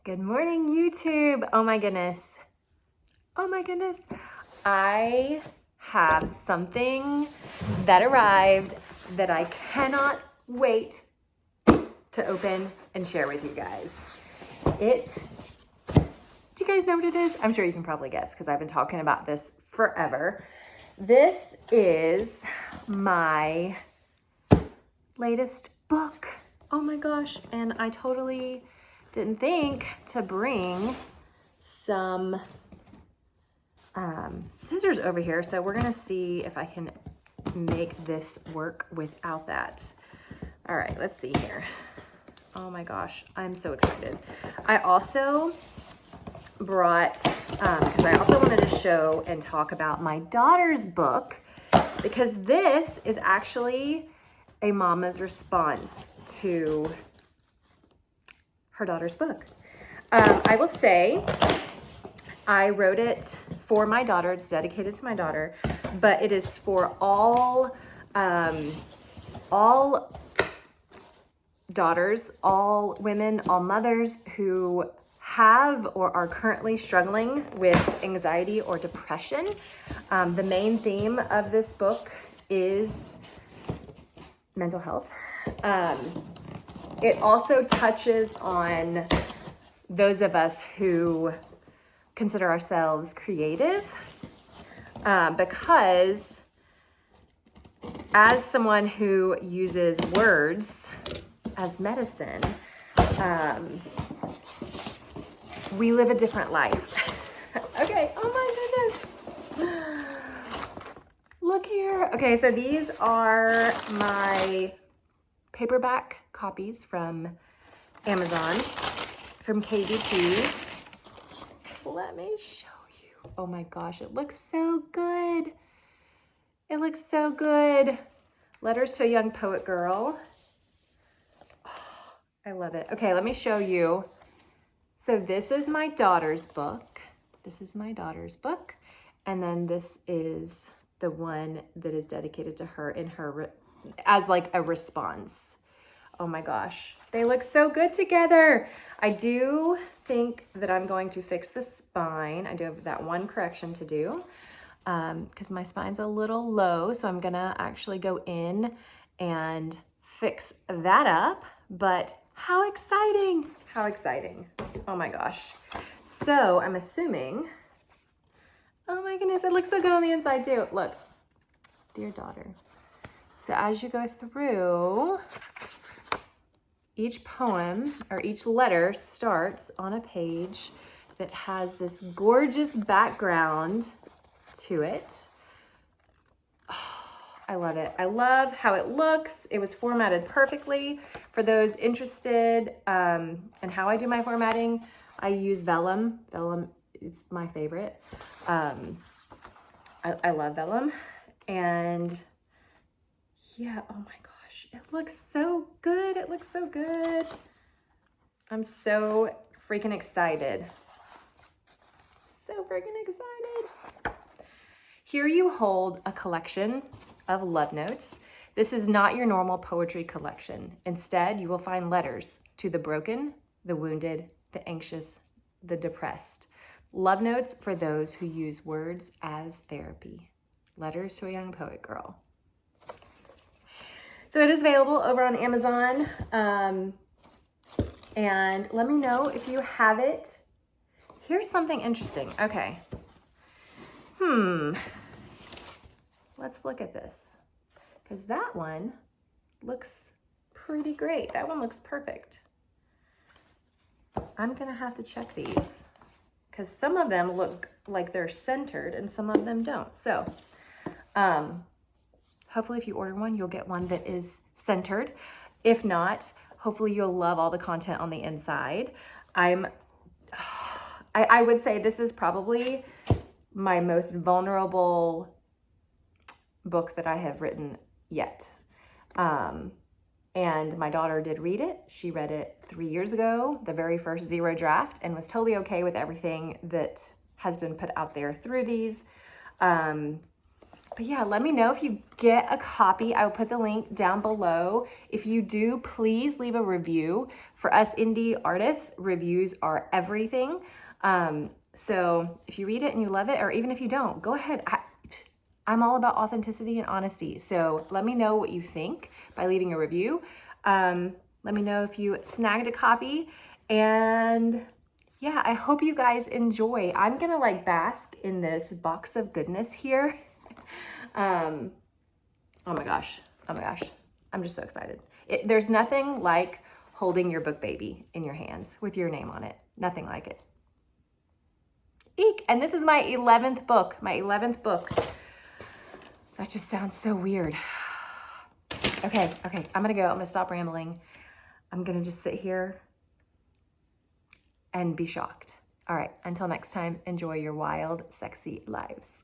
Good morning, YouTube. Oh my goodness. Oh my goodness. I have something that arrived that I cannot wait to open and share with you guys. Do you guys know what it is? I'm sure you can probably guess because I've been talking about this forever. This is my latest book. Oh my gosh. And I totally didn't think to bring some scissors over here. So we're gonna see if I can make this work without that. All right, let's see here. Oh my gosh, I'm so excited. I also brought, because I also wanted to show and talk about my daughter's book, because this is actually a mama's response to her daughter's book. I will say I wrote it for my daughter. It's dedicated to my daughter, but it is for all daughters, all women, all mothers who have or are currently struggling with anxiety or depression. The main theme of this book is mental health. It also touches on those of us who consider ourselves creative, because as someone who uses words as medicine, we live a different life. Okay, oh my goodness. Look here. Okay, so these are my paperback copies from Amazon, from KDP. Let me show you. Oh my gosh, it looks so good. It looks so good. Letters to a Young Poet Girl. Oh, I love it. Okay, let me show you. So this is my daughter's book. This is my daughter's book. And then this is the one that is dedicated to her in her as like a response. Oh my gosh, they look so good together. I do think that I'm going to fix the spine. I do have that one correction to do because my spine's a little low. So I'm gonna actually go in and fix that up. But how exciting, how exciting. Oh my gosh. So I'm assuming, oh my goodness, it looks so good on the inside too. Look, dear daughter. So as you go through, each poem or each letter starts on a page that has this gorgeous background to it. Oh, I love it. I love how it looks. It was formatted perfectly. For those interested in how I do my formatting, I use vellum. Vellum, it's my favorite. I love vellum. And yeah, oh my gosh, it looks so good. It looks so good. I'm so freaking excited. So freaking excited. Here you hold a collection of love notes. This is not your normal poetry collection. Instead, you will find letters to the broken, the wounded, the anxious, the depressed. Love notes for those who use words as therapy. Letters to a Young Poet Girl. So it is available over on Amazon. And let me know if you have it. Here's something interesting. Okay. Let's look at this. Because that one looks pretty great. That one looks perfect. I'm gonna have to check these because some of them look like they're centered and some of them don't. So, hopefully if you order one, you'll get one that is centered. If not, hopefully you'll love all the content on the inside. I would say this is probably my most vulnerable book that I have written yet. And my daughter did read it. She read it 3 years ago, the very first zero draft, and was totally okay with everything that has been put out there through these. But yeah, let me know if you get a copy. I will put the link down below. If you do, please leave a review. For us indie artists, reviews are everything. So if you read it and you love it, or even if you don't, go ahead. I'm all about authenticity and honesty. So let me know what you think by leaving a review. Let me know if you snagged a copy. And yeah, I hope you guys enjoy. I'm gonna like bask in this box of goodness here. Oh my gosh. Oh my gosh. I'm just so excited. There's nothing like holding your book baby in your hands with your name on it. Nothing like it. Eek. And this is my 11th book. My 11th book. That just sounds so weird. Okay. I'm gonna go. I'm gonna stop rambling. I'm gonna just sit here and be shocked. All right. Until next time, enjoy your wild, sexy lives.